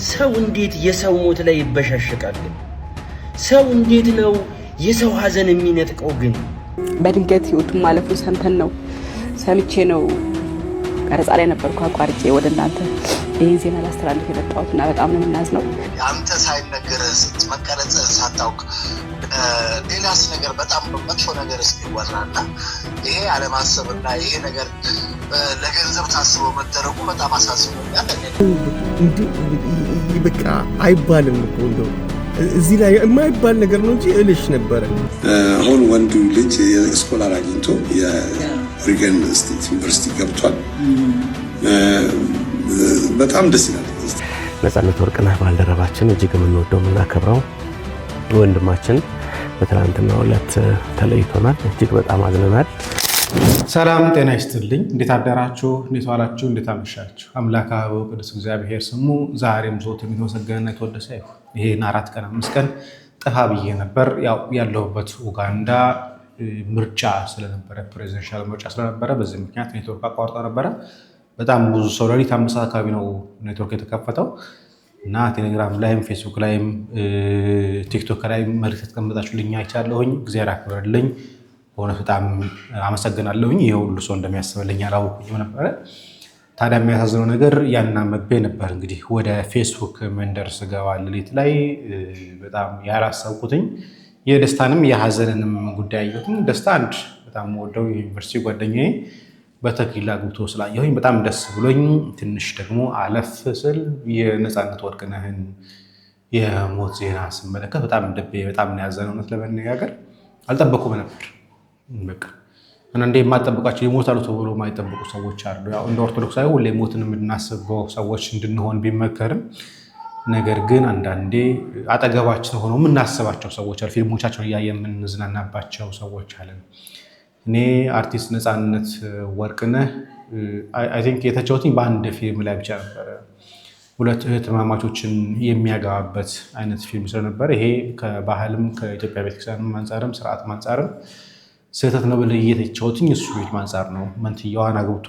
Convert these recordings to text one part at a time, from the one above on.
ሰው እንዴት የሰው ሞት ላይ ይበሻሽቃል? ሰው እንዴት ነው የሰው ሐዘን የሚነጥቀው? ግን በድንገት ህይወቱን ማለፉን ሰምቼ ነው ቀረጻ ላይ ነበርኩ አቋርጬ ወደ እናንተ ይሄን ዜና ላስተላልፍ የመጣሁትና በጣም ነው የምናዝነው። አንተ ሳይነገርህ መቀረጽህ ሳታውቅ ሌላስ ነገር በጣም መጥፎ ነገር እስኪወራና ይሄ አለማሰብና ይሄ ነገር ለገንዘብ ታስቦ መደረጉ በጣም አሳስቦኛል። በቃ አይባልም እኮ እንደው እዚህ ላይ የማይባል ነገር ነው እንጂ እልሽ ነበረ። አሁን ወንዱ ልጅ የስኮላር አግኝቶ የኦሪገን ስቴት ዩኒቨርሲቲ ገብቷል። በጣም ደስ ይላል። ነፃነት ወርቅነህ ባልደረባችን እጅግ የምንወደው የምናከብረው ወንድማችን በትናንትናው ዕለት ተለይቶናል። እጅግ በጣም አዝነናል። ሰላም ጤና ይስጥልኝ። እንዴት አደራችሁ? እንዴት ዋላችሁ? እንዴት አመሻችሁ? አምላክ አበው ቅዱስ እግዚአብሔር ስሙ ዛሬም ዘወትርም የተመሰገነና የተወደሰ ይሁን። ይሄን 4 ቀን 5 ቀን ጠፋ ብዬ ነበር። ያለሁበት ኡጋንዳ ምርጫ ስለነበረ ፕሬዚደንሻል ምርጫ ስለነበረ በዚህ ምክንያት ኔትወርክ አቋርጦ ነበረ። በጣም ብዙ ሰው ሌሊት 5 ሰዓት አካባቢ ነው ኔትወርክ የተከፈተው እና ቴሌግራም ላይም ፌስቡክ ላይም ቲክቶክ ላይ መልእክት ተቀምጣችሁልኝ አይቻለሁኝ። እግዚአብሔር ያክብርልኝ። በእውነት በጣም አመሰግናለሁኝ። ይሄ ሁሉ ሰው እንደሚያስብልኝ አላወኩኝም ነበረ። ታዲያ የሚያሳዝነው ነገር ያናመቤ ነበር። እንግዲህ ወደ ፌስቡክ መንደር ስገባ ሌሊት ላይ በጣም ያላሰብኩትኝ የደስታንም የሀዘንንም ጉዳይ አየሁትኝ። ደስታ አንድ በጣም ወደው የዩኒቨርሲቲ ጓደኛዬ በተክሊል አግብቶ ስላየሁኝ በጣም ደስ ብሎኝ፣ ትንሽ ደግሞ አለፍ ስል የነፃነት ወርቅነህን የሞት ዜና ስመለከት በጣም ልቤ በጣም ያዘነ። እውነት ለመነጋገር አልጠበኩም ነበር። በቃ አንዳንዴ የማጠብቃቸው ይሞታሉ ተብሎ የማይጠብቁ ሰዎች አሉ። ያው እንደ ኦርቶዶክሳዊ ሁሌ ሞትን የምናስበው ሰዎች እንድንሆን ቢመከርም ነገር ግን አንዳንዴ አጠገባችን ሆነው የምናስባቸው ሰዎች አሉ። ፊልሞቻቸውን እያየን የምንዝናናባቸው ሰዎች አለን። እኔ አርቲስት ነፃነት ወርቅነህ አይ ቲንክ የተጫወተኝ በአንድ ፊልም ላይ ብቻ ነበረ። 2 እህትማማቾችን የሚያገባበት አይነት ፊልም ስለነበረ ይሄ ከባህልም ከኢትዮጵያ ቤተክርስቲያንም አንጻርም ስርዓትም አንጻርም ስህተት ነው ብለህ እየተጫወተኝ እሱ ፊልም አንጻር ነው። መንትያዋን አግብቶ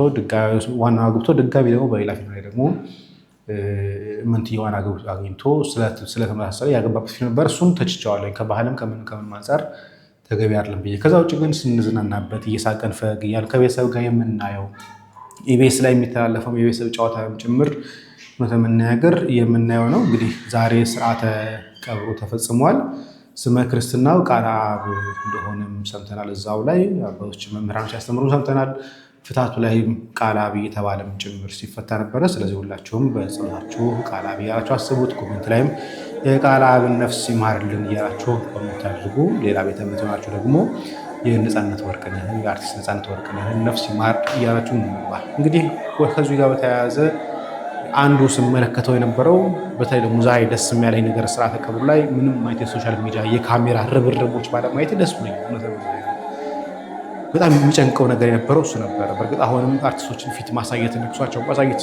ዋናው አግብቶ ድጋሚ ደግሞ በሌላ ፊልም ላይ ደግሞ መንትያዋን አግኝቶ ስለተመሳሰለ ያገባበት ፊልም ነበር። እሱን ተችቸዋለኝ ከባህልም ከምን አንጻር ተገቢ አይደለም ብዬ። ከዛ ውጭ ግን ስንዝናናበት እየሳቀን ፈገግ እያልን ከቤተሰብ ጋር የምናየው ኢቢኤስ ላይ የሚተላለፈው የቤተሰብ ጨዋታ ጭምር እውነት ለመናገር የምናየው ነው። እንግዲህ ዛሬ ስርዓተ ቀብሩ ተፈጽሟል። ስመ ክርስትናው ቃለ አብ እንደሆነም ሰምተናል። እዛው ላይ አባቶች መምህራን ሲያስተምሩ ሰምተናል። ፍታቱ ላይ ቃለ አብ እየተባለም ጭምር ሲፈታ ነበረ። ስለዚህ ሁላችሁም በጸሎታችሁ ቃለ አብ እያላችሁ አስቡት። ኮሜንት ላይም የቃለ አብን ነፍስ ይማርልን እያላችሁ ኮሜንት አድርጉ። ሌላ ቤተ እምነት ሆናችሁ ደግሞ የነፃነት ወርቅነህን የአርቲስት ነፃነት ወርቅነህን ነፍስ ይማር እያላችሁ እንባል። እንግዲህ ከዚህ ጋር በተያያዘ አንዱ ስመለከተው የነበረው በተለይ ደግሞ ዛሬ ደስ የሚያለኝ ነገር ስርዓተ ቀብሩ ላይ ምንም አይነት የሶሻል ሚዲያ የካሜራ ርብርቦች ባለማየት ደስ ብሎኛል። በጣም የሚጨንቀው ነገር የነበረው እሱ ነበረ። በእርግጥ አሁንም አርቲስቶችን ፊት ማሳየት ነክሷቸው ማሳየት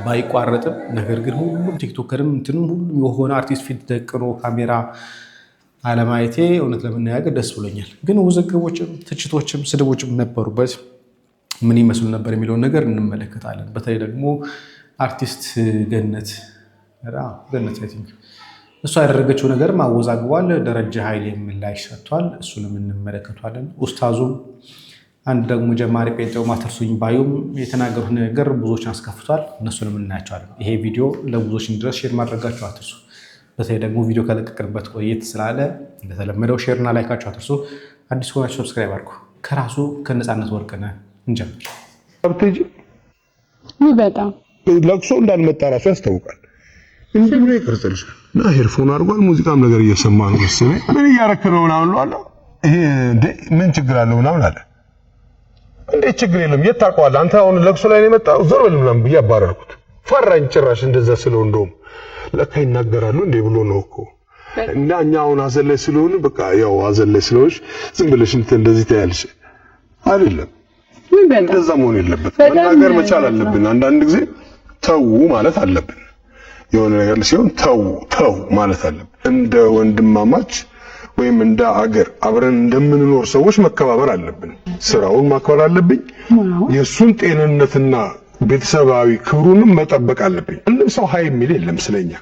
ባይቋረጥም ነገር ግን ሁሉም ቲክቶከርም እንትንም ሁሉም የሆነ አርቲስት ፊት ደቅኖ ካሜራ አለማየቴ እውነት ለመናገር ደስ ብሎኛል። ግን ውዝግቦችም ትችቶችም ስድቦችም ነበሩበት። ምን ይመስሉ ነበር የሚለውን ነገር እንመለከታለን። በተለይ ደግሞ አርቲስት ገነት እሷ ያደረገችው ነገር ማወዛግቧል። ደረጃ ኃይሌ ምላሽ ሰጥቷል። እሱንም እንመለከቷለን። ኡስታዙም አንድ ደግሞ ጀማሪ ጴንጤው ማተርሱኝ ባዩም የተናገሩት ነገር ብዙዎችን አስከፍቷል። እነሱንም እናያቸዋለን። ይሄ ቪዲዮ ለብዙዎች እንዲደርስ ሼር ማድረጋችሁ አትርሱ። በተለይ ደግሞ ቪዲዮ ከለቀቅንበት ቆየት ስላለ እንደተለመደው ሼርና ላይካችሁ አትርሱ። አዲስ ሆናችሁ ሰብስክራይብ አድርጉ። ከራሱ ከነፃነት ወርቅነህ እንጀምር። በጣም ለቅሶ እንዳልመጣ ራሱ ያስታውቃል። እንዴ ምን ይቀርጽልሽ እና ሄድፎን አድርጓል። ሙዚቃም ነገር እየሰማ ነው መሰለኝ። ምን እያረክ ነው ምናምን አለ። ይሄ እንዴ ምን ችግር አለው ምናምን አለ። እንዴ ችግር የለም የት ታውቀዋለህ አንተ አሁን ለቅሶ ላይ ነው የመጣው ዞር በል ምናምን ብዬ አባረርኩት። ፈራኝ ጭራሽ እንደዛ ስለው እንደውም ለካ ይናገራሉ እንዴ ብሎ ነው እኮ እና እኛ አሁን ሀዘን ላይ ስለሆነ በቃ ያው ሀዘን ላይ ስለሆንሽ ዝም ብለሽ እንደዚህ ታያለሽ አይደለም። እንደዛ መሆን የለበትም። መናገር መቻል አለብን። አንዳንድ ጊዜ ተው ማለት አለብን። የሆነ ነገር ሲሆን ተው ማለት አለብን። እንደ ወንድማማች ወይም እንደ አገር አብረን እንደምንኖር ሰዎች መከባበር አለብን። ስራውን ማክበር አለብኝ። የሱን ጤንነትና ቤተሰባዊ ክብሩንም መጠበቅ አለብኝ። ማንም ሰው ሀይ የሚል የለም ስለኛ።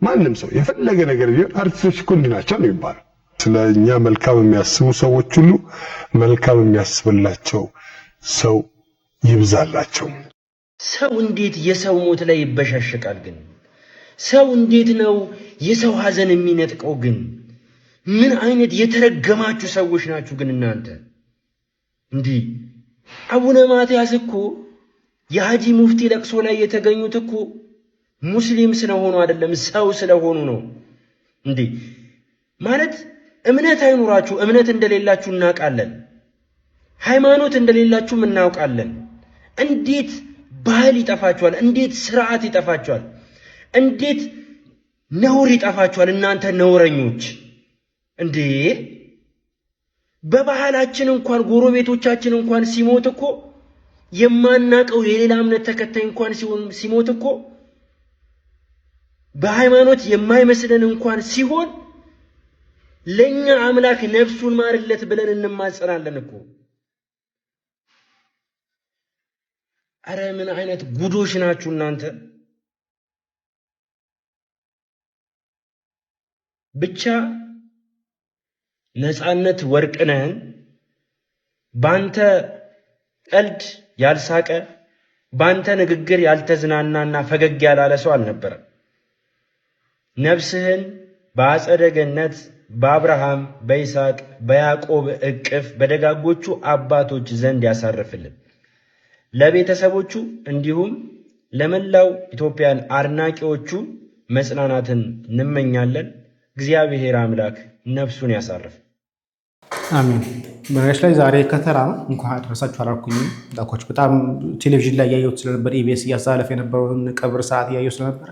ማንም ሰው የፈለገ ነገር ቢሆን አርቲስቶች እኮ እንዲህ ናቸው ነው የሚባለው። ስለኛ መልካም የሚያስቡ ሰዎች ሁሉ መልካም የሚያስብላቸው ሰው ይብዛላቸው። ሰው እንዴት የሰው ሞት ላይ ይበሻሸቃል ግን? ሰው እንዴት ነው የሰው ሐዘን የሚነጥቀው ግን? ምን አይነት የተረገማችሁ ሰዎች ናችሁ ግን እናንተ? እንዲህ አቡነ ማትያስ እኮ የሐጂ ሙፍቲ ለቅሶ ላይ የተገኙት እኮ ሙስሊም ስለሆኑ አይደለም፣ ሰው ስለሆኑ ነው። እንዲህ ማለት እምነት አይኖራችሁ፣ እምነት እንደሌላችሁ እናውቃለን። ሃይማኖት እንደሌላችሁም እናውቃለን። እንዴት ባህል ይጠፋችኋል? እንዴት ስርዓት ይጠፋችኋል? እንዴት ነውር ይጠፋችኋል? እናንተ ነውረኞች እንዴ! በባህላችን እንኳን ጎረቤቶቻችን እንኳን ሲሞት እኮ የማናቀው የሌላ እምነት ተከታይ እንኳን ሲሞት እኮ በሃይማኖት የማይመስለን እንኳን ሲሆን ለኛ አምላክ ነፍሱን ማርለት ብለን እንማጸናለን እኮ። አረ ምን አይነት ጉዶሽ ናችሁ እናንተ! ብቻ ነፃነት ወርቅነህን ባንተ ቀልድ ያልሳቀ ባንተ ንግግር ያልተዝናናና ፈገግ ያላለ ሰው አልነበረም። ነፍስህን በአጸደ ገነት በአብርሃም በይስሐቅ በያዕቆብ እቅፍ በደጋጎቹ አባቶች ዘንድ ያሳርፍልን። ለቤተሰቦቹ እንዲሁም ለመላው ኢትዮጵያን አድናቂዎቹ መጽናናትን እንመኛለን። እግዚአብሔር አምላክ ነፍሱን ያሳርፍ። አሜን። በነገራች ላይ ዛሬ ከተራ ነው። እንኳን አደረሳችሁ አላልኩኝም። ዳኮች በጣም ቴሌቪዥን ላይ ያየሁት ስለነበር ኢቢኤስ እያስተላለፈ የነበረውን ቀብር ሰዓት እያየሁት ስለነበረ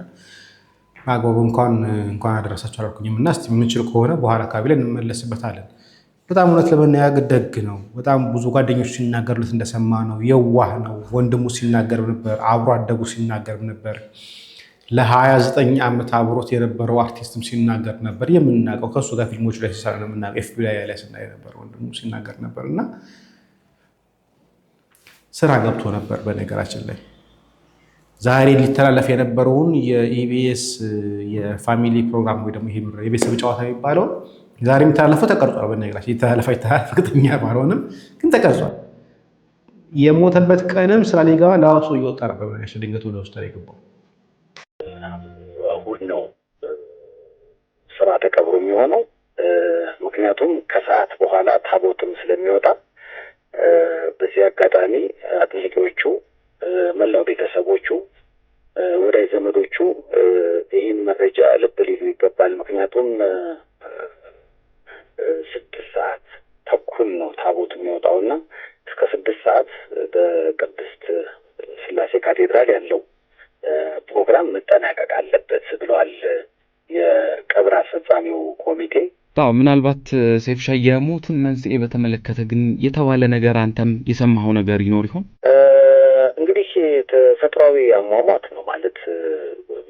አግባቡ እንኳን አደረሳችሁ አላልኩኝም እና እስቲ የምንችል ከሆነ በኋላ አካባቢ ላይ እንመለስበታለን። በጣም እውነት ለመናገር ደግ ነው። በጣም ብዙ ጓደኞች ሲናገሩት እንደሰማ ነው። የዋህ ነው። ወንድሙ ሲናገር ነበር፣ አብሮ አደጉ ሲናገር ነበር። ለ29 ዓመት አብሮት የነበረው አርቲስትም ሲናገር ነበር። የምናውቀው ከሱ ጋር ፊልሞች ላይ ሲሰራ ነው የምናውቀው። ኤፍቢአይ ላይ ስናይ ነበር። ወንድሙ ሲናገር ነበር እና ስራ ገብቶ ነበር። በነገራችን ላይ ዛሬ ሊተላለፍ የነበረውን የኢቢኤስ የፋሚሊ ፕሮግራም ወይ ደግሞ ይሄ የቤተሰብ ጨዋታ የሚባለው ዛሬ የሚተላለፈው ተቀርጿል። በነገራችን የተላለፈ እርግጠኛ ባልሆንም ግን ተቀርጿል። የሞተበት ቀንም ስላሊጋ ለዋሶ እየወጣ ነበር። በነገራችን ድንገት ወደ ውስጥ የገባው እሑድ ነው ስራ ተቀብሮ የሚሆነው። ምክንያቱም ከሰዓት በኋላ ታቦትም ስለሚወጣ በዚህ አጋጣሚ አጥያቂዎቹ፣ መላው ቤተሰቦቹ፣ ወዳጅ ዘመዶቹ ይህን መረጃ ልብ ሊሉ ይገባል። ምክንያቱም 6 ሰዓት ተኩል ነው ታቦት የሚወጣውና እስከ 6 ሰዓት በቅድስት ስላሴ ካቴድራል ያለው ፕሮግራም መጠናቀቅ አለበት ብለዋል የቀብር አስፈጻሚው ኮሚቴ። አዎ፣ ምናልባት ሴፍሻ የሞቱን መንስኤ በተመለከተ ግን የተባለ ነገር አንተም የሰማኸው ነገር ይኖር ይሆን? እንግዲህ ተፈጥሯዊ አሟሟት ነው ማለት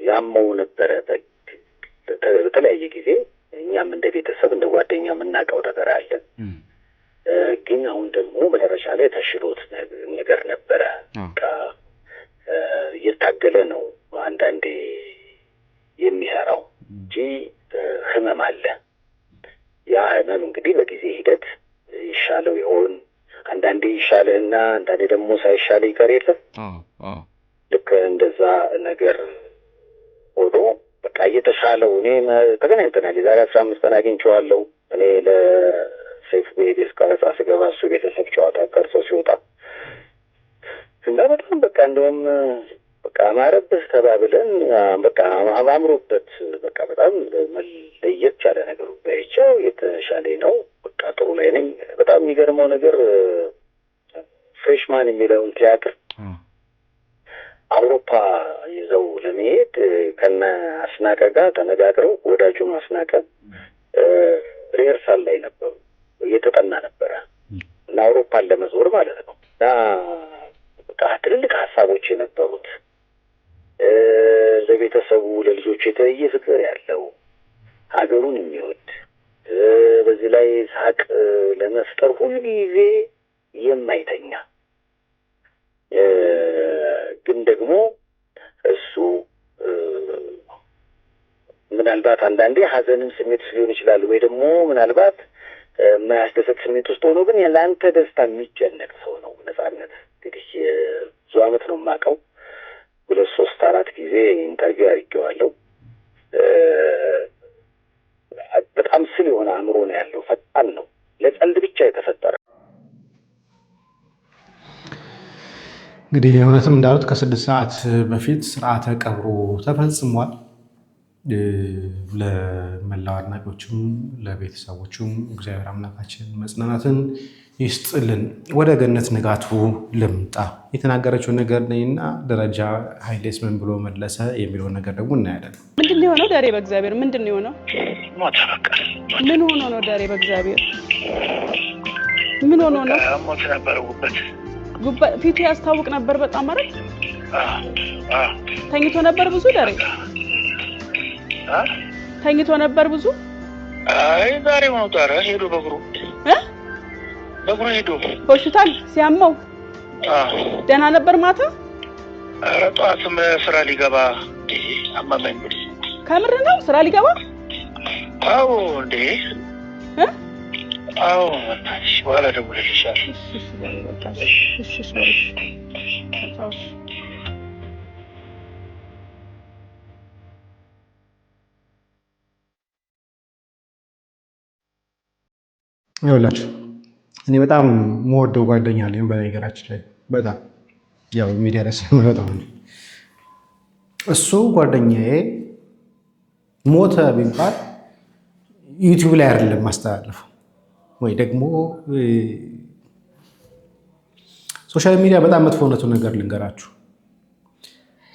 ያመው ነበረ በተለያየ ጊዜ። እኛም እንደ ቤተሰብ እንደ ጓደኛ የምናውቀው ነገር አለ። ግን አሁን ደግሞ መጨረሻ ላይ ተሽሎት ነገር ነበረ። እየታገለ ነው አንዳንዴ የሚሰራው እንጂ ህመም አለ። ያ ህመም እንግዲህ በጊዜ ሂደት ይሻለው ይሆን? አንዳንዴ ይሻለህና አንዳንዴ ደግሞ ሳይሻለ ይቀር የለም። ልክ እንደዛ ነገር ሆኖ በቃ እየተሻለው እኔ ተገናኝተናል። የዛሬ 15 ቀን አግኝቼዋለሁ። እኔ ለሰይፉ ቤቤስ ቀረጻ ስገባ እሱ ቤተሰብ ጨዋታ ቀርጾ ሲወጣ እና በጣም በቃ እንደውም በቃ አማረብህ ተባብለን በቃ አምሮበት በቃ በጣም ለየት ያለ ነገር ባይቸው የተሻለ ነው። በቃ ጥሩ ላይ ነኝ። በጣም የሚገርመው ነገር ፍሬሽማን የሚለውን ቲያትር አውሮፓ ይዘው ለመሄድ ከነ አስናቀ ጋር ተነጋግረው ወዳጁም አስናቀ ሪሄርሳል ላይ ነበሩ። እየተጠና ነበረ እና አውሮፓን ለመዞር ማለት ነው እና በቃ ትልልቅ ሀሳቦች የነበሩት ለቤተሰቡ ለልጆቹ የተለየ ፍቅር ያለው ሀገሩን የሚወድ በዚህ ላይ ሳቅ ለመፍጠር ሁሉ ጊዜ የማይተኛ ግን ደግሞ እሱ ምናልባት አንዳንዴ ሀዘንን ስሜት ሊሆን ይችላል ወይ ደግሞ ምናልባት የማያስደሰት ስሜት ውስጥ ሆኖ ግን ለአንተ ደስታ የሚጨነቅ ሰው ነው። ነፃነት እንግዲህ ብዙ ዓመት ነው የማውቀው። 2 3 4 ጊዜ ኢንተርቪው አድርጌዋለሁ። በጣም ስል የሆነ አእምሮ ነው ያለው። ፈጣን ነው። ለቀልድ ብቻ የተፈጠረ እንግዲህ እውነትም እንዳሉት ከ6 ሰዓት በፊት ስርዓተ ቀብሩ ተፈጽሟል። ለመላው አድናቂዎችም ለቤተሰቦቹም እግዚአብሔር አምላካችን መጽናናትን ይስጥልን። ወደ ገነት ንጋቱ ልምጣ። የተናገረችው ነገር ነኝና ደረጃ ኃይሌስ ምን ብሎ መለሰ የሚለውን ነገር ደግሞ እናያለን። ምንድን ነው የሆነው? ዳሬ በእግዚአብሔር ምንድን ነው የሆነው? ምን ሆኖ ነው ዳሬ በእግዚአብሔር ምን ሆኖ ነው? ሞት ነበረውበት ፊቱ ያስታውቅ ነበር በጣም ማለት ተኝቶ ነበር ብዙ ዳሬ ተኝቶ ነበር ብዙ አይ ዛሬ ነው ታረ ሄዶ በእግሩ ሄዶ ሆስፒታል ሲያመው ደህና ነበር ማታ። ኧረ ጠዋትም ስራ ሊገባ አማማኝ ብሎ ከምር ነው ስራ ሊገባ? አዎ እንዴ አዎ ታዲያ በኋላ ደውልልሻለሁ። እሺ ይኸውላችሁ እኔ በጣም የምወደው ጓደኛ አለኝ። በነገራችን ላይ በጣም ያው ሚዲያ ላይ ስለማይወጣ እሱ ጓደኛዬ ሞተ ቢባል ዩቲዩብ ላይ አይደለም ማስተላለፈው ወይ ደግሞ ሶሻል ሚዲያ በጣም መጥፎነቱ ነገር ልንገራችሁ።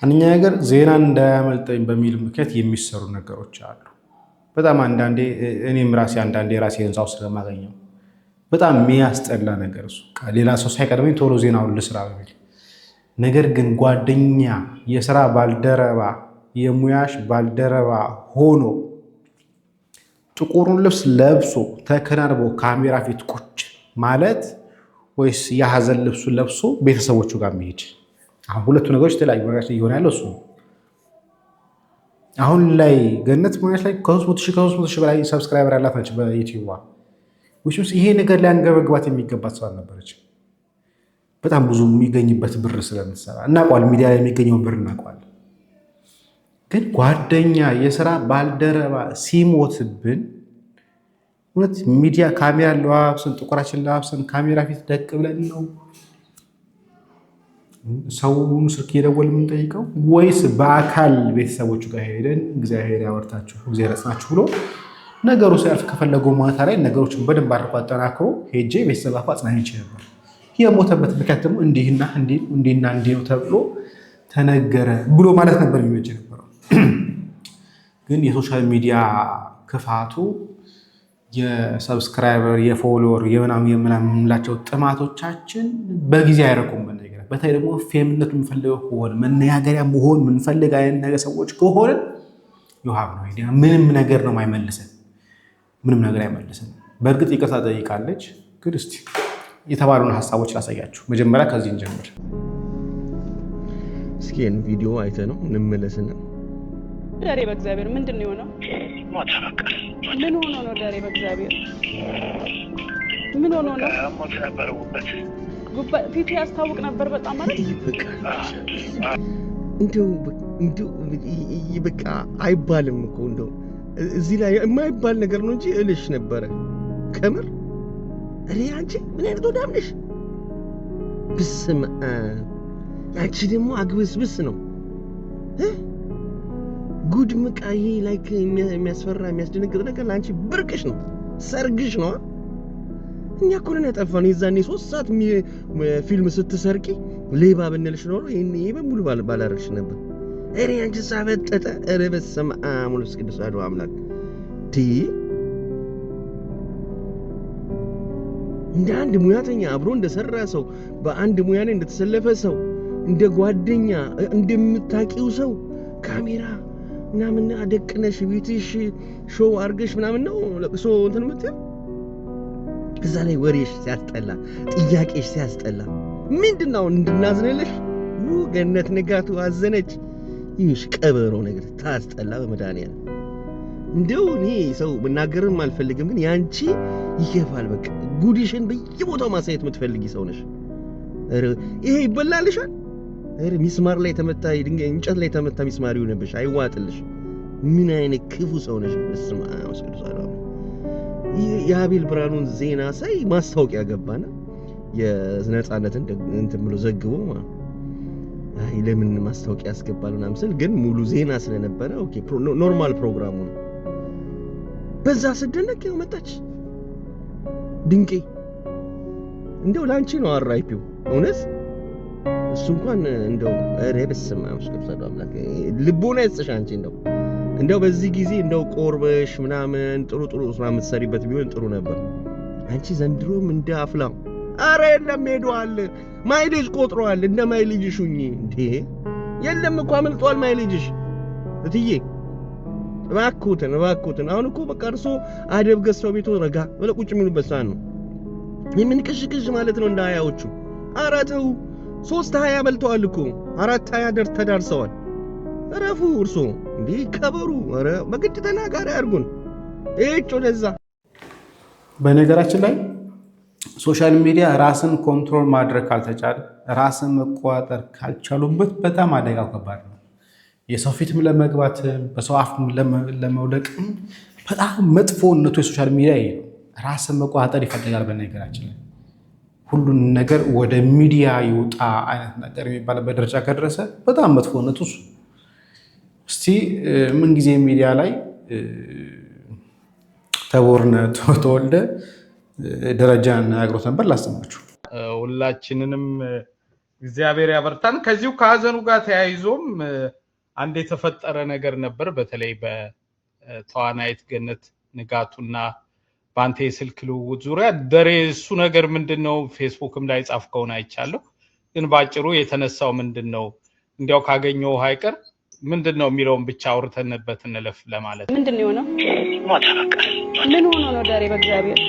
አንደኛ ነገር ዜናን እንዳያመልጠኝ በሚል ምክንያት የሚሰሩ ነገሮች አሉ። በጣም አንዳንዴ እኔም ራሴ ራሴ ህንፃው ስለማገኘው በጣም የሚያስጠላ ነገር እሱ ሌላ ሰው ሳይቀድመኝ ቶሎ ዜናውን ልስራ በሚል ነገር ግን ጓደኛ፣ የስራ ባልደረባ፣ የሙያሽ ባልደረባ ሆኖ ጥቁሩን ልብስ ለብሶ ተከናንቦ ካሜራ ፊት ቁጭ ማለት ወይስ የሀዘን ልብሱን ለብሶ ቤተሰቦቹ ጋር መሄድ? አሁን ሁለቱ ነገሮች የተለያዩ ነገሮች እየሆነ ያለው እሱ ነው። አሁን ላይ ገነት ሙያሽ ላይ ከ300 ሺህ በላይ ሰብስክራይበር ያላት ነች በዩቲዩብ። ይሄ ነገር ላይ አንገበግባት የሚገባት ሰው አልነበረች። በጣም ብዙ የሚገኝበት ብር ስለምትሰራ እናውቀዋል። ሚዲያ ላይ የሚገኘው ብር እናውቀዋል። ግን ጓደኛ፣ የስራ ባልደረባ ሲሞትብን እውነት ሚዲያ ካሜራ ለዋብሰን ጥቁራችን ለዋብሰን ካሜራ ፊት ደቅ ብለን ነው ሰውን ስልክ እየደወልን የምንጠይቀው ወይስ በአካል ቤተሰቦቹ ጋር ሄደን እግዚአብሔር ያወርታችሁ እግዚአብሔር ያጽናችሁ ብሎ ነገሩ ሲያልፍ ከፈለገው ማታ ላይ ነገሮችን በደንብ አድርጎ አጠናክሮ ሄጄ ቤተሰብ አፋ አጽናኝቼ ነበር። የሞተበት ምክንያት ደግሞ እንዲህና እንዲህና እንዲህ ነው ተብሎ ተነገረ ብሎ ማለት ነበር የሚመች ነበረው። ግን የሶሻል ሚዲያ ክፋቱ የሰብስክራይበር የፎሎወር የምናምን የምንላቸው ጥማቶቻችን በጊዜ አይረቁም። በተለይ ደግሞ ፌምነቱ የምንፈልገው ከሆነ መነጋገሪያ መሆን የምንፈልግ አይነት ነገር ሰዎች ከሆነ ይሃብ ነው አይዲያ ምንም ነገር ነው አይመልሰን፣ ምንም ነገር አይመልሰን። በእርግጥ ይቅርታ ጠይቃለች። ግን እስቲ የተባሉን ሀሳቦች ላሳያችሁ። መጀመሪያ ከዚህ እንጀምር። እስኪ ቪዲዮ አይተ ነው እንመለስና ዳሬ በእግዚአብሔር ምንድን ነው የሆነው? ምን ሆኖ ነው ዳሬ በእግዚአብሔር ምን ሆኖ ነው? ሞት ነበረውበት ፊቱ ያስታውቅ ነበር በጣም ማለት እንደው በቃ አይባልም እኮ እንደው እዚህ ላይ የማይባል ነገር ነው እንጂ እልሽ ነበረ ከምር። እኔ አንቺ ምን አይነት ወዳም ነሽ? ብስም አንቺ ደግሞ አግብስብስ ነው ጉድ ምቃይ ላይክ የሚያስፈራ የሚያስደነግጥ ነገር ለአንቺ ብርቅሽ ነው፣ ሰርግሽ ነው። እኛ እኮ ነን ያጠፋነው። የዛኔ 3 ሰዓት ፊልም ስትሰርቂ ሌባ ብንልሽ ነው ይሄ በሙሉ ባላረግሽ ነበር። እኔ አንቺ ሳበጠጠ ኧረ በስመ አብ ወወልድ ቅዱስ አሐዱ አምላክ እንደ አንድ ሙያተኛ አብሮ እንደሰራ ሰው በአንድ ሙያ ላይ እንደተሰለፈ ሰው እንደ ጓደኛ እንደምታቂው ሰው ካሜራ ምናምን አደቅነሽ ቤትሽ ሾው አርገሽ ምናምን ነው ለቅሶ እንትን ምትል እዛ ላይ ወሬሽ ሲያስጠላ ጥያቄሽ ሲያስጠላ ምንድነው እንድናዝነልሽ ገነት ንጋቱ አዘነች ይሽ ቀበሮ ነገር ታስጠላ በመዳንያ እንደው እኔ ሰው መናገርም አልፈልግም ግን ያንቺ ይገፋል በቃ ጉዲሽን በየቦታው ማሳየት የምትፈልጊ ሰው ነሽ ይሄ ይበላልሻል ሚስማር ላይ ተመታ ድንጋይ እንጨት ላይ ተመታ ሚስማር ይሆንብሽ አይዋጥልሽ ምን አይነት ክፉ ሰው ነሽ በስመ አብ ወሰለላሁ የአቤል ብርሃኑን ዜና ሳይ ማስታወቂያ ገባና የነጻነትን እንትን ብሎ ዘግቦ ማለት አይ ለምን ማስታወቂያ ያስገባልና ምስል ግን ሙሉ ዜና ስለነበረ ኦኬ ኖርማል ፕሮግራሙ ነው በዛ ስደነቅ ነው መጣች ድንቄ እንደው ላንቺ ነው አራይፒው እውነት እሱ እንኳን እንደው ረብስማ ወሰለላሁ አምላክ ልቦና ይጽሽ አንቺ እንደው በዚህ ጊዜ እንደው ቆርበሽ ምናምን ጥሩ ስራ የምትሰሪበት ቢሆን ጥሩ ነበር አንቺ ዘንድሮም እንደ አፍላው አረ የለም ሄዷል ማይልጅ ቆጥሯል እንደ ማይልጅሽ ሁኚ እንዴ የለም እኮ አመልጧል ማይልጅሽ እትዬ እባክዎትን አሁን እኮ በቃ እርሶ አደብ ገዝተው ቤቶ ረጋ ብለው ቁጭ የሚሉበት ሰዓት ነው የምን ቅዥ ማለት ነው እንደ አያዎቹ አራተው 320 በልተዋል እኮ 420 ተዳርሰዋል ረፉ እርሶ እንዴ ከበሩ አረ በግድ ተናጋሪ አድርጉን እጭ ወደዛ በነገራችን ላይ ሶሻል ሚዲያ ራስን ኮንትሮል ማድረግ ካልተቻለ ራስን መቆጣጠር ካልቻሉበት በጣም አደጋው ከባድ ነው የሰው ፊትም ለመግባት በሰው አፍም ለመውደቅ በጣም መጥፎነቱ የሶሻል ሚዲያ ይሄ ነው ራስን መቆጣጠር ይፈልጋል በነገራችን ላይ ሁሉን ነገር ወደ ሚዲያ ይውጣ አይነት ነገር የሚባልበት ደረጃ ከደረሰ በጣም መጥፎነቱ እሱ እስቲ ምን ጊዜ ሚዲያ ላይ ተቦርነ ተወልደ ደረጃን አግሮት ነበር ላስተማችሁ ሁላችንንም እግዚአብሔር ያበርታን ከዚሁ ከሀዘኑ ጋር ተያይዞም አንድ የተፈጠረ ነገር ነበር በተለይ በተዋናይት ገነት ንጋቱና ባንተ የስልክ ልውውጥ ዙሪያ ደሬ እሱ ነገር ምንድነው ፌስቡክም ላይ ጻፍከውን አይቻለሁ ግን ባጭሩ የተነሳው ምንድነው እንዲያው ካገኘው ሃይቀር ምንድነው የሚለውን ብቻ አውርተንበት እንለፍ ለማለት ምንድነው የሆነው ሞት በቃ ምን ሆኖ ነው ዳሬ በእግዚአብሔር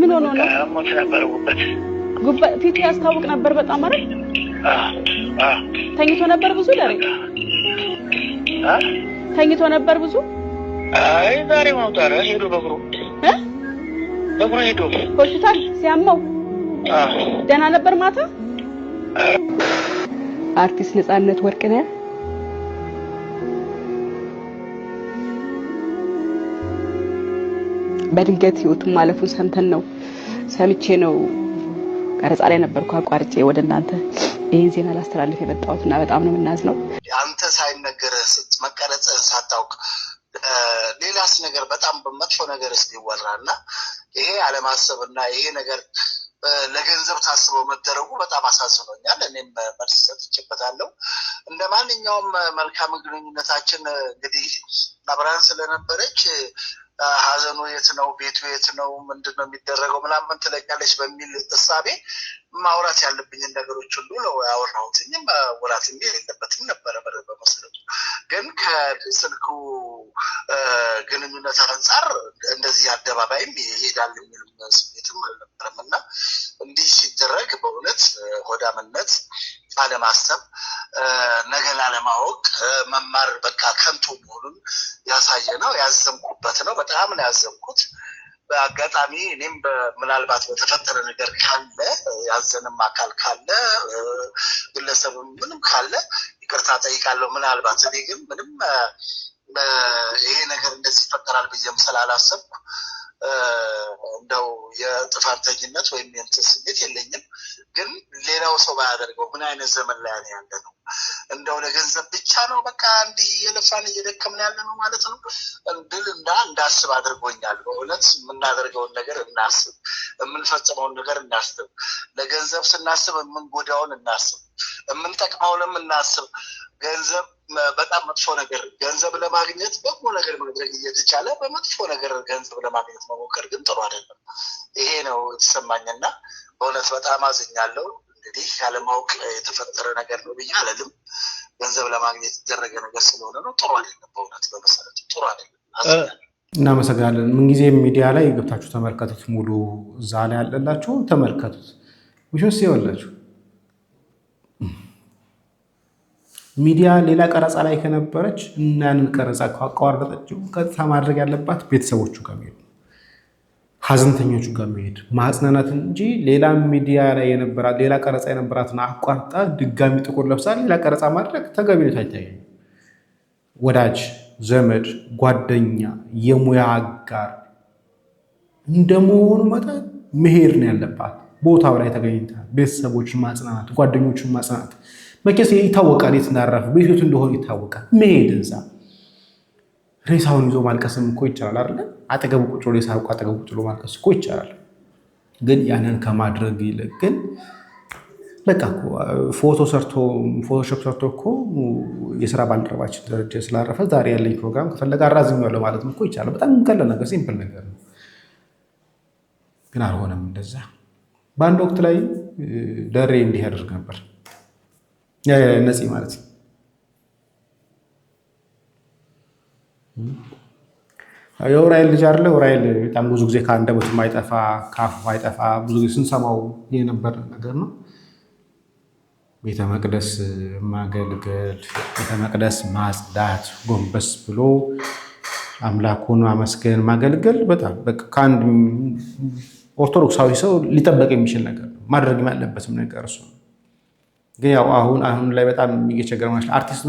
ምን ሆኖ ነው ሞት ነበረበት ፊቱ ያስታውቅ ነበር በጣም አይደል ተኝቶ ነበር ብዙ ዳሬ ተኝቶ ነበር ብዙ አይ ዛሬ ማውጣረ ሄዶ በእግሩ ሄዶ ሆስፒታል ሲያመው ደህና ነበር ማታ አርቲስት ነጻነት ወርቅነህ በድንገት ህይወቱን ማለፉን ሰምቼ ነው ቀረጻ ላይ ነበርኩ አቋርጬ ወደ እናንተ ይሄን ዜና ላስተላልፍ የመጣሁትና በጣም ነው የምናዝነው አንተ ሳይነገር መቀረጽ ሳታውቅ ሌላስ ነገር በጣም በመጥፎ ነገር እስኪወራና ይሄ አለማሰብና ይሄ ነገር ለገንዘብ ታስበው መደረጉ በጣም አሳዝኖኛል እኔም መልስ ሰጥቼበታለሁ እንደማንኛውም መልካም ግንኙነታችን እንግዲህ አብራን ስለነበረች ሀዘኑ የት ነው ቤቱ የት ነው ምንድነው የሚደረገው ምናምን ትለኛለች በሚል እሳቤ ማውራት ያለብኝ ነገሮች ሁሉ ነው ያወራሁትኝም ወራት እንዴ የለበትም ነበር በመሰረቱ ግን ከስልኩ ግንኙነት አንፃር እንደዚህ አደባባይም ይሄዳል የሚል ስሜትም አልነበረምና እንዲህ ሲደረግ በእውነት ሆዳምነት አለማሰብ ነገን አለማወቅ መማር በቃ ከንቱ መሆኑን ያሳየ ነው ያዘንኩበት ነው በጣም ነው ያዘንኩት በአጋጣሚ እኔም ምናልባት በተፈጠረ ነገር ካለ ያዘንም አካል ካለ ግለሰብ ምንም ካለ ይቅርታ ጠይቃለሁ ምናልባት እኔ ግን ምንም ይሄ ነገር እንደዚህ ይፈጠራል ብዬም ስላላሰብኩ እንደው የጥፋተኝነት ወይም የእንትስነት የለኝም ግን ሌላው ሰው ባያደርገው ምን አይነት ዘመን ላይ ያለ ነው እንደው ለገንዘብ ብቻ ነው በቃ እንዲህ የለፋን እየደከምን ያለ ነው ማለት ነው እንድልና እንዳስብ አድርጎኛል በእውነት የምናደርገውን ነገር እናስብ የምንፈጽመውን ነገር እናስብ ለገንዘብ ስናስብ የምንጎዳውን እናስብ የምንጠቅመውንም እናስብ ገንዘብ በጣም መጥፎ ነገር ገንዘብ ለማግኘት በጎ ነገር ማድረግ እየተቻለ በመጥፎ ነገር ገንዘብ ለማግኘት መሞከር ግን ጥሩ አይደለም ይሄ ነው የተሰማኝና በእውነት በጣም አዝኛለሁ እንግዲህ ያለማወቅ የተፈጠረ ነገር ነው ብዬ አልልም ገንዘብ ለማግኘት የተደረገ ነገር ስለሆነ ነው። ጥሩ አይደለም፣ በእውነት በመሰረቱ ጥሩ አይደለም። እናመሰግናለን። ምንጊዜም ሚዲያ ላይ ገብታችሁ ተመልከቱት። ሙሉ እዛ ላይ ያለላችሁ ተመልከቱት። ውሾስ ይወላችሁ ሚዲያ ሌላ ቀረጻ ላይ ከነበረች እና ያንን ቀረጻ ካቋረጠችው ቀጥታ ማድረግ ያለባት ቤተሰቦቹ ጋር መሄድ፣ ሀዘንተኞቹ ጋር መሄድ ማጽናናትን እንጂ ሌላ ሚዲያ ላይ የነበራት ሌላ ቀረጻ የነበራትን አቋርጣ ድጋሚ ጥቁር ለብሳ ሌላ ቀረጻ ማድረግ ተገቢነት አይታየኝም። ወዳጅ ዘመድ፣ ጓደኛ፣ የሙያ አጋር እንደመሆኑ መጠን መሄድ ነው ያለባት። ቦታው ላይ ተገኝታ ቤተሰቦችን ማጽናናት፣ ጓደኞችን ማጽናናት። መቼስ ይታወቃል፣ የት እንዳረፈ ቤቱ እንደሆነ ይታወቃል። መሄድ እዛ ሬሳውን ይዞ ማልቀስም እኮ ይቻላል አይደል? አጠገቡ ቁጭ ብሎ የሳውቁ አጠገቡ ቁጭ ብሎ ማልቀስ እኮ ይቻላል። ግን ያንን ከማድረግ ይልቅ ግን በቃ ፎቶሾፕ ሰርቶ እኮ የስራ ባልደረባችን ደረጃ ስላረፈ ዛሬ ያለኝ ፕሮግራም ከፈለገ አራዝሜዋለሁ ማለት እኮ ይቻላል። በጣም ቀላል ነገር፣ ሲምፕል ነገር ነው። ግን አልሆነም እንደዛ። በአንድ ወቅት ላይ ደሬ እንዲህ ያደርግ ነበር። ነፂ ማለት የኡራኤል ልጅ አይደለ? ኡራኤል በጣም ብዙ ጊዜ ከአንደበቱ ማይጠፋ ከአፉ ማይጠፋ ብዙ ጊዜ ስንሰማው የነበር ነገር ነው። ቤተ መቅደስ ማገልገል፣ ቤተ መቅደስ ማጽዳት፣ ጎንበስ ብሎ አምላኩን ማመስገን፣ ማገልገል በጣም በቃ ከአንድ ኦርቶዶክሳዊ ሰው ሊጠበቅ የሚችል ነገር ነው። ማድረግ ያለበትም ነገር እሱ ነው። ግን ያው አሁን ላይ በጣም እየቸገረ ማለት አርቲስት